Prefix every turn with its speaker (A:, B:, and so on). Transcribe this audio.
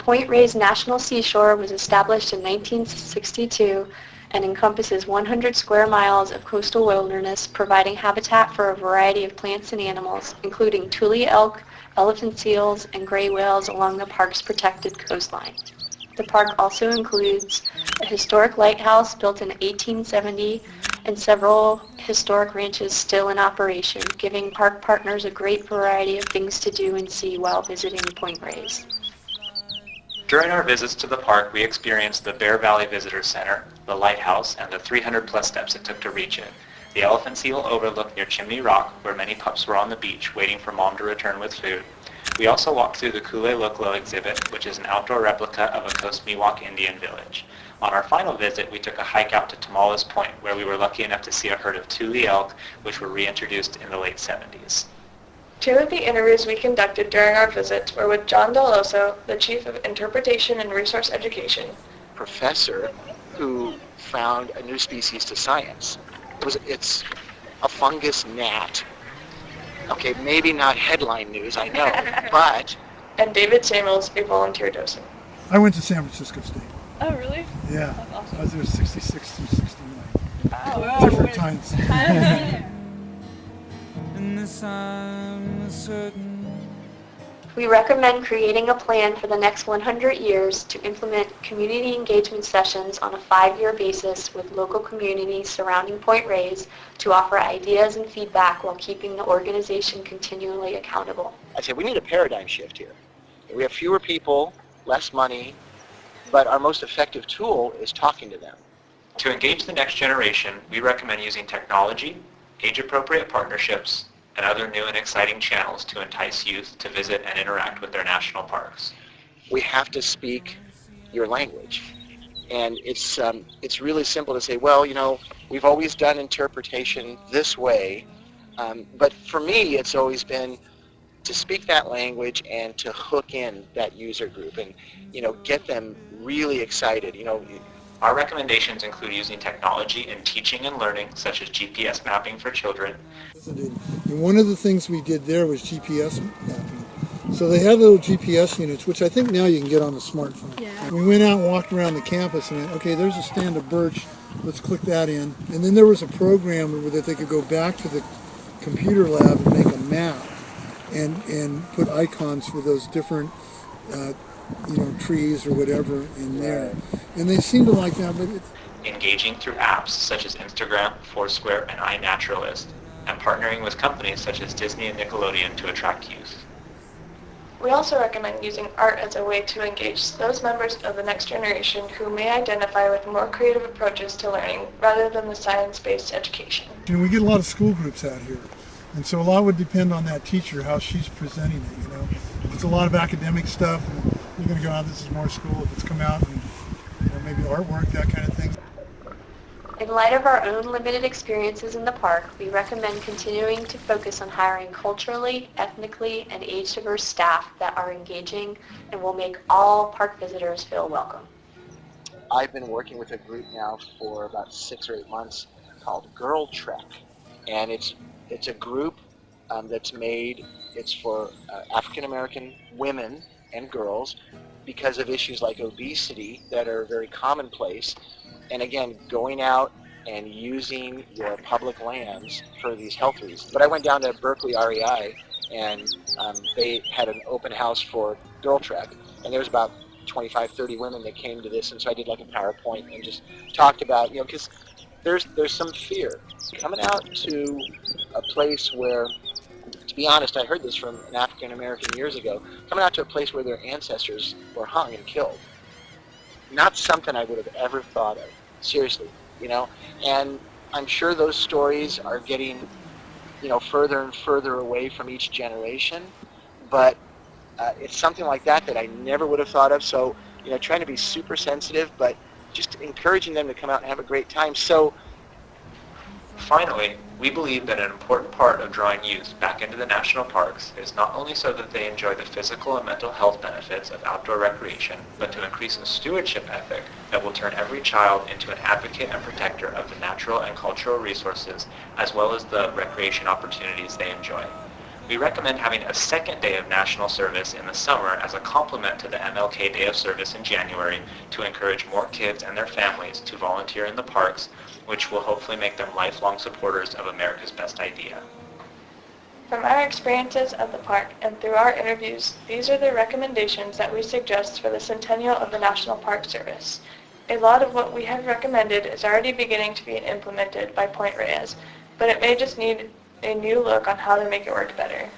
A: Point Reyes National Seashore was established in 1962 and encompasses 100 square miles of coastal wilderness, providing habitat for a variety of plants and animals, including tule elk, elephant seals, and gray whales along the park's protected coastline. The park also includes a historic lighthouse built in 1870 and several historic ranches still in operation, giving park partners a great variety of things to do and see while visiting Point Reyes.
B: During our visits to the park, we experienced the Bear Valley Visitor Center, the lighthouse, and the 300-plus steps it took to reach it. The elephant seal overlook near Chimney Rock, where many pups were on the beach waiting for Mom to return with food. We also walked through the Kule Loklo exhibit, which is an outdoor replica of a Coast Miwok Indian village. On our final visit, we took a hike out to Tamales Point, where we were lucky enough to see a herd of tule elk, which were reintroduced in the late 70s.
C: Two of the interviews we conducted during our visit were with John Deloso, the Chief of Interpretation and Resource Education.
D: Professor who found a new species to science. It's a fungus gnat. Okay, maybe not headline news, I know, but...
C: And David Samuels, a volunteer docent.
E: I went to San Francisco State.
F: Oh, really?
E: Yeah.
F: That's awesome.
E: I was there 66 through 69.
F: Wow.
E: Different times.
A: We recommend creating a plan for the next 100 years to implement community engagement sessions on a 5-year basis with local communities surrounding Point Reyes to offer ideas and feedback while keeping the organization continually accountable.
D: I said we need a paradigm shift here. We have fewer people, less money, but our most effective tool is talking to them.
B: To engage the next generation, we recommend using technology, age-appropriate partnerships, and other new and exciting channels to entice youth to visit and interact with their national parks.
D: We have to speak your language. And it's really simple to say, well, you know, we've always done interpretation this way, but for me it's always been to speak that language and to hook in that user group and, you know, get them really excited. You know,
B: our recommendations include using technology in teaching and learning, such as GPS mapping for children.
E: And one of the things we did there was GPS mapping. So they have little GPS units, which I think now you can get on a smartphone.
F: Yeah.
E: We went out and walked around the campus and went, okay, there's a stand of birch, let's click that in. And then there was a program that they could go back to the computer lab and make a map and put icons for those different trees or whatever in there. And they seem to like that, but it's...
B: Engaging through apps such as Instagram, Foursquare, and iNaturalist, and partnering with companies such as Disney and Nickelodeon to attract youth.
C: We also recommend using art as a way to engage those members of the next generation who may identify with more creative approaches to learning rather than the science-based education.
E: You know, we get a lot of school groups out here, and so a lot would depend on that teacher, how she's presenting it, you know. If it's a lot of academic stuff, and you're going to go out, this is more school. If it's come out and maybe artwork, that kind of thing.
A: In light of our own limited experiences in the park, we recommend continuing to focus on hiring culturally, ethnically, and age-diverse staff that are engaging and will make all park visitors feel welcome.
D: I've been working with a group now for about 6 or 8 months called Girl Trek, and it's a group that's made, it's for African American women and girls because of issues like obesity that are very commonplace. And again, going out and using your public lands for these health reasons. But I went down to Berkeley REI and they had an open house for Girl Trek, and there was about 25, 30 women that came to this, and so I did like a PowerPoint and just talked about, because there's some fear. Coming out to a place where, to be honest, I heard this from an African American years ago, coming out to a place where their ancestors were hung and killed. Not something I would have ever thought of, seriously, and I'm sure those stories are getting, further and further away from each generation, but it's something like that I never would have thought of. So, trying to be super sensitive, but just encouraging them to come out and have a great time. So,
B: finally, we believe that an important part of drawing youth back into the national parks is not only so that they enjoy the physical and mental health benefits of outdoor recreation, but to increase a stewardship ethic that will turn every child into an advocate and protector of the natural and cultural resources, as well as the recreation opportunities they enjoy. We recommend having a second day of national service in the summer as a complement to the MLK Day of Service in January to encourage more kids and their families to volunteer in the parks, which will hopefully make them lifelong supporters of America's Best Idea.
C: From our experiences at the park and through our interviews, these are the recommendations that we suggest for the centennial of the National Park Service. A lot of what we have recommended is already beginning to be implemented by Point Reyes, but it may just need a new look on how to make it work better.